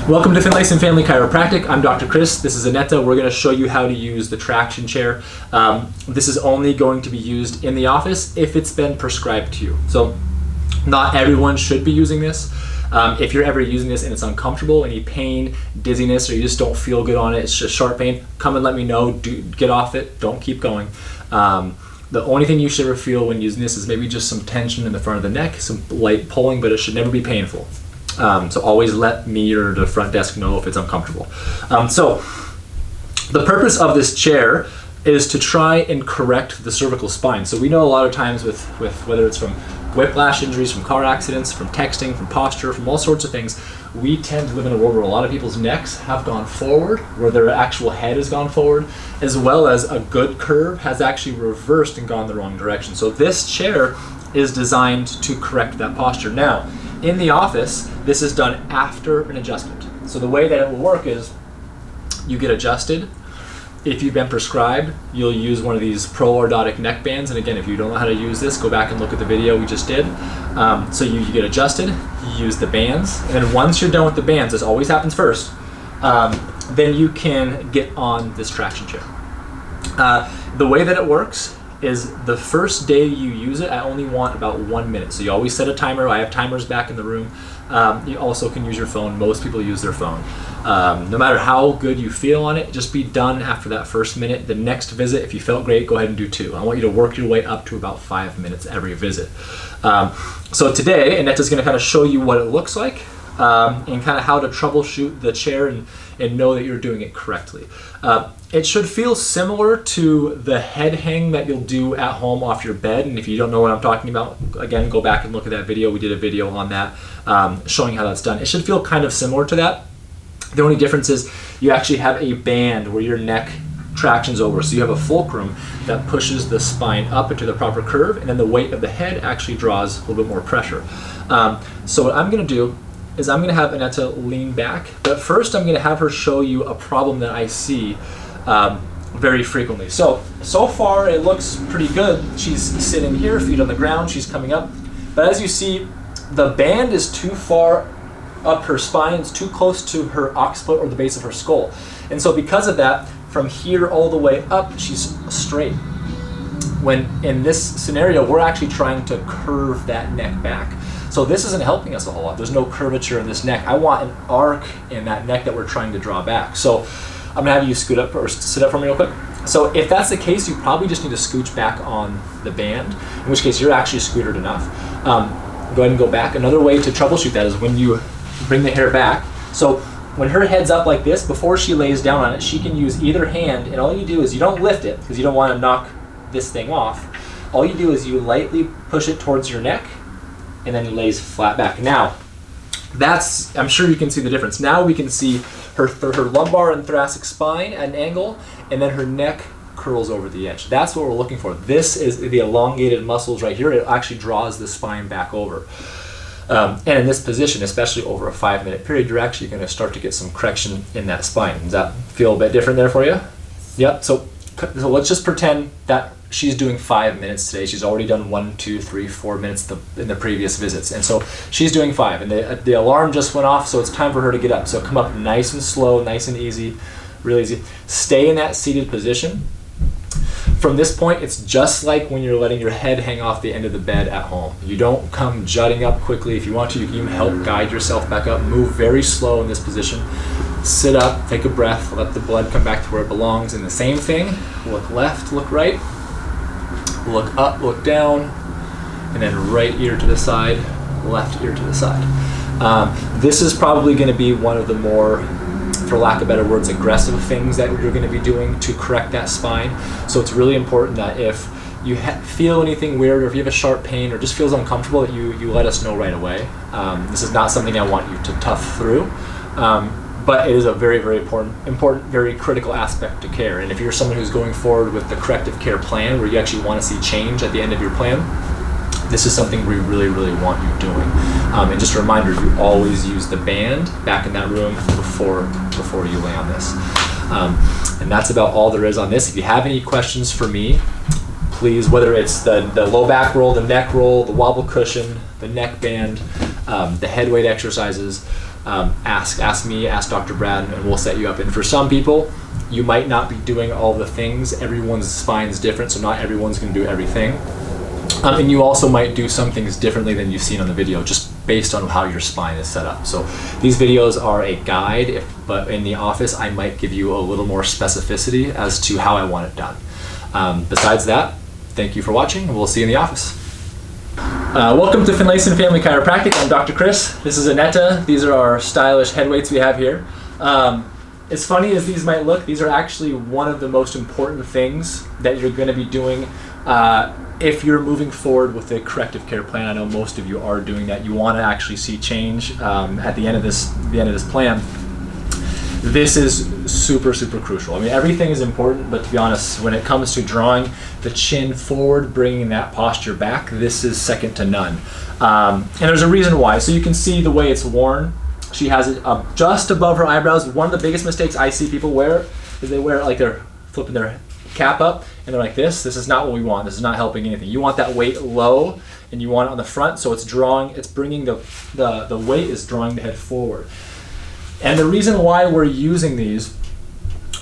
Welcome to Finlayson and Family Chiropractic. I'm Dr. Chris. This is Aneta. We're going to show you how to use the traction chair. This is only going to be used in the office if it's been prescribed to you. So not everyone should be using this. If you're ever using this and it's uncomfortable, any pain, dizziness, or you just don't feel good on it, it's just sharp pain, come and let me know. Get off it. Don't keep going. The only thing you should ever feel when using this is maybe just some tension in the front of the neck, some light pulling, but it should never be painful. So always let me or the front desk know if it's uncomfortable. So the purpose of this chair is to try and correct the cervical spine. So we know a lot of times with whether it's from whiplash injuries, from car accidents, from texting, from posture, from all sorts of things, we tend to live in a world where a lot of people's necks have gone forward, where their actual head has gone forward, as well as a good curve has actually reversed and gone the wrong direction. So this chair is designed to correct that posture. Now, in the office, this is done after an adjustment. So the way that it will work is you get adjusted. If you've been prescribed, you'll use one of these pro-orthotic neck bands. And again, if you don't know how to use this, go back and look at the video we just did. So you get adjusted, you use the bands, and then once you're done with the bands, this always happens first, then you can get on this traction chair. The way that it works is the first day you use it, I only want about 1 minute. So you always set a timer. I have timers back in the room. You also can use your phone. Most people use their phone. No matter how good you feel on it, just be done after that first minute. The next visit, if you felt great, go ahead and do 2. I want you to work your way up to about 5 minutes every visit. So today, Aneta's going to kind of show you what it looks like and kind of how to troubleshoot the chair and know that you're doing it correctly. It should feel similar to the head hang that you'll do at home off your bed. And if you don't know what I'm talking about, again, go back and look at that video. We did a video on that showing how that's done. It should feel kind of similar to that. The only difference is you actually have a band where your neck tractions over. So you have a fulcrum that pushes the spine up into the proper curve, and then the weight of the head actually draws a little bit more pressure. So what I'm going to do is I'm going to have Aneta lean back, but first I'm going to have her show you a problem that I see very frequently. So far it looks pretty good. She's sitting here, feet on the ground, she's coming up. But as you see, the band is too far up her spine, it's too close to her occiput or the base of her skull. And so because of that, from here all the way up, she's straight. When in this scenario, we're actually trying to curve that neck back. So this isn't helping us a whole lot. There's no curvature in this neck. I want an arc in that neck that we're trying to draw back. So I'm gonna have you scoot up or sit up for me real quick. So if that's the case, you probably just need to scooch back on the band, in which case you're actually scootered enough. Go ahead and go back. Another way to troubleshoot that is when you bring the hair back. So when her head's up like this, before she lays down on it, she can use either hand, and all you do is you don't lift it because you don't want to knock this thing off. All you do is you lightly push it towards your neck, and then it lays flat back. Now, I'm sure you can see the difference. Now we can see her lumbar and thoracic spine at an angle, and then her neck curls over the edge. That's what we're looking for. This is the elongated muscles right here. It actually draws the spine back over. And in this position, especially over a 5-minute period, you're actually going to start to get some correction in that spine. Does that feel a bit different there for you? Yep. So let's just pretend that she's doing 5 minutes today. She's already done 1, 2, 3, 4 minutes in the previous visits. And so she's doing 5. And the alarm just went off, so it's time for her to get up. So come up nice and slow, nice and easy, real easy. Stay in that seated position. From this point, it's just like when you're letting your head hang off the end of the bed at home. You don't come jutting up quickly. If you want to, you can even help guide yourself back up. Move very slow in this position. Sit up, take a breath, let the blood come back to where it belongs. And the same thing, look left, look right, look up, look down, and then right ear to the side, left ear to the side. This is probably going to be one of the more, for lack of better words, aggressive things that you're going to be doing to correct that spine. So it's really important that if you feel anything weird, or if you have a sharp pain, or just feels uncomfortable, that you let us know right away. This is not something I want you to tough through, but it is a very, very important, very critical aspect to care. And if you're someone who's going forward with the corrective care plan, where you actually want to see change at the end of your plan, this is something we really, really want you doing. And just a reminder, you always use the band back in that room before you lay on this. And that's about all there is on this. If you have any questions for me, please, whether it's the low back roll, the neck roll, the wobble cushion, the neck band, the head weight exercises, ask me, ask Dr. Brad, and we'll set you up. And for some people, you might not be doing all the things. Everyone's spine is different, so not everyone's going to do everything. And you also might do some things differently than you've seen on the video, just based on how your spine is set up. So these videos are a guide, but in the office, I might give you a little more specificity as to how I want it done. Besides that, thank you for watching, and we'll see you in the office. Welcome to Finlayson Family Chiropractic. I'm Dr. Chris. This is Aneta. These are our stylish head weights we have here. As funny as these might look, these are actually one of the most important things that you're going to be doing if you're moving forward with a corrective care plan. I know most of you are doing that. You want to actually see change at the end of this plan. This is super crucial. I mean, everything is important, but to be honest, when it comes to drawing the chin forward, bringing that posture back, this is second to none. And there's a reason why. So you can see the way it's worn. She has it up just above her eyebrows. One of the biggest mistakes I see people wear is they wear it like they're flipping their cap up and they're like this. This is not what we want. This is not helping anything. You want that weight low and you want it on the front, so it's bringing the weight is drawing the head forward. And the reason why we're using these,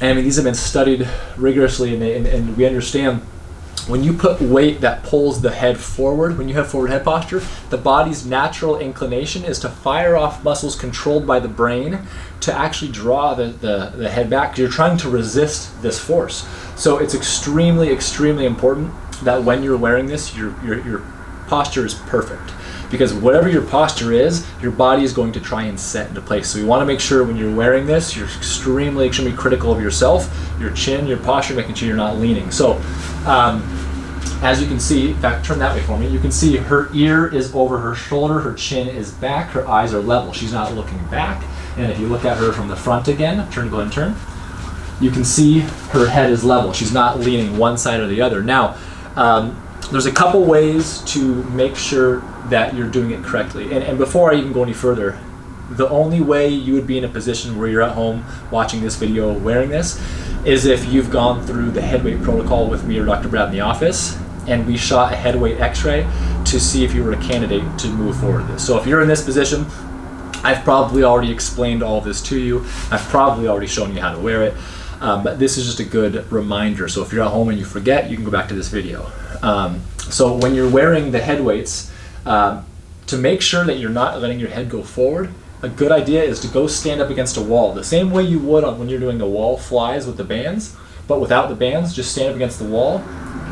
I mean, these have been studied rigorously, and we understand when you put weight that pulls the head forward, when you have forward head posture, the body's natural inclination is to fire off muscles controlled by the brain to actually draw the head back, because you're trying to resist this force. So it's extremely important that when you're wearing this, your posture is perfect. Because whatever your posture is, your body is going to try and set into place. So you want to make sure when you're wearing this, you're extremely critical of yourself, your chin, your posture, making sure you're not leaning. So as you can see, in fact, turn that way for me, you can see her ear is over her shoulder, her chin is back, her eyes are level. She's not looking back. And if you look at her from the front again, go ahead and turn, you can see her head is level. She's not leaning one side or the other. Now, there's a couple ways to make sure that you're doing it correctly. And before I even go any further, the only way you would be in a position where you're at home watching this video wearing this is if you've gone through the head weight protocol with me or Dr. Brad in the office, and we shot a head weight x-ray to see if you were a candidate to move forward with this. So if you're in this position, I've probably already explained all of this to you. I've probably already shown you how to wear it. But this is just a good reminder. So if you're at home and you forget, you can go back to this video. So when you're wearing the head weights, to make sure that you're not letting your head go forward, a good idea is to go stand up against a wall. The same way you would when you're doing the wall flies with the bands, but without the bands, just stand up against the wall.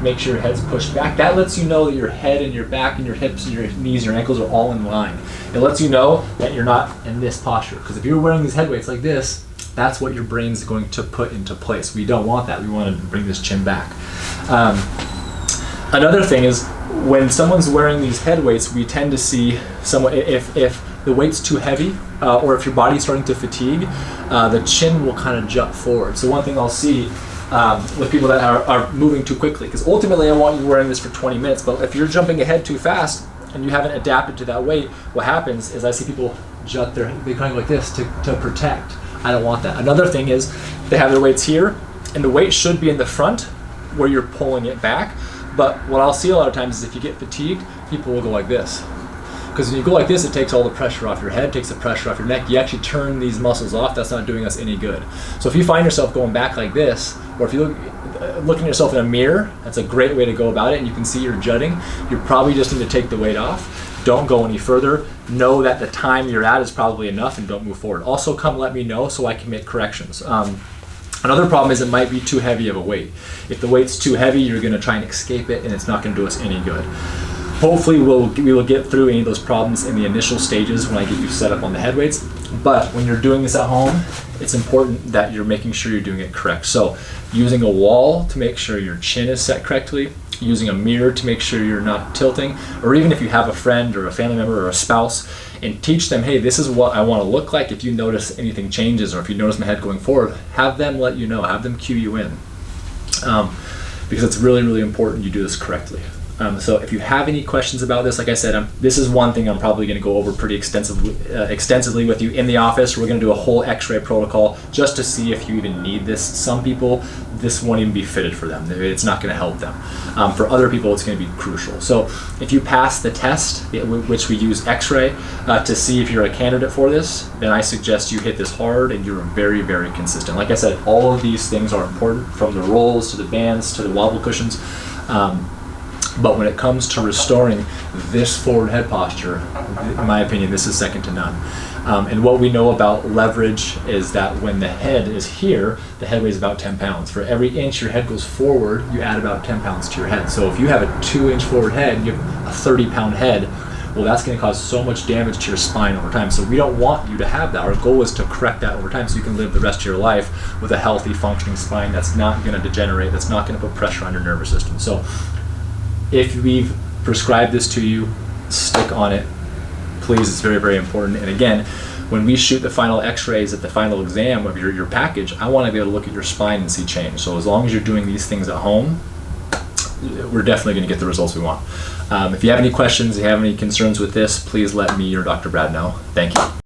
Make sure your head's pushed back. That lets you know that your head and your back and your hips and your knees and your ankles are all in line. It lets you know that you're not in this posture. Because if you're wearing these head weights like this, that's what your brain's going to put into place. We don't want that. We want to bring this chin back. Another thing is, when someone's wearing these head weights, we tend to see someone, if the weight's too heavy, or if your body's starting to fatigue, the chin will kind of jut forward. So one thing I'll see with people that are moving too quickly, because ultimately I want you wearing this for 20 minutes, but if you're jumping ahead too fast and you haven't adapted to that weight, what happens is I see people jut they kind of like this to protect. I don't want that. Another thing is they have their weights here, and the weight should be in the front where you're pulling it back. But what I'll see a lot of times is if you get fatigued, people will go like this. Because when you go like this, it takes all the pressure off your head, takes the pressure off your neck. You actually turn these muscles off. That's not doing us any good. So if you find yourself going back like this, or if you looking at yourself in a mirror, that's a great way to go about it, and you can see you're jutting, you probably just need to take the weight off. Don't go any further. Know that the time you're at is probably enough, and don't move forward. Also, come let me know so I can make corrections. Another problem is it might be too heavy of a weight. If the weight's too heavy, you're going to try and escape it, and it's not going to do us any good. Hopefully we will get through any of those problems in the initial stages when I get you set up on the head weights. But when you're doing this at home, it's important that you're making sure you're doing it correct. So using a wall to make sure your chin is set correctly, using a mirror to make sure you're not tilting, or even if you have a friend or a family member or a spouse, and teach them, hey, this is what I want to look like. If you notice anything changes, or if you notice my head going forward, have them let you know, have them cue you in. Because it's really important you do this correctly. So if you have any questions about this, like I said, this is one thing I'm probably going to go over pretty extensively with you in the office. We're going to do a whole x-ray protocol just to see if you even need this. Some people, this won't even be fitted for them. It's not going to help them. For other people, it's going to be crucial. So if you pass the test, which we use x-ray to see if you're a candidate for this, then I suggest you hit this hard and you're very, very consistent. Like I said, all of these things are important, from the rolls to the bands to the wobble cushions. But when it comes to restoring this forward head posture, in my opinion, this is second to none. And what we know about leverage is that when the head is here, the head weighs about 10 pounds. For every inch your head goes forward, you add about 10 pounds to your head. So if you have a 2-inch forward head, you have a 30-pound head, well, that's going to cause so much damage to your spine over time. So we don't want you to have that. Our goal is to correct that over time so you can live the rest of your life with a healthy, functioning spine that's not going to degenerate, that's not going to put pressure on your nervous system. So if we've prescribed this to you, stick on it. Please, it's very, very important. And again, when we shoot the final x-rays at the final exam of your package, I want to be able to look at your spine and see change. So as long as you're doing these things at home, we're definitely going to get the results we want. If you have any questions, if you have any concerns with this, please let me or Dr. Brad know. Thank you.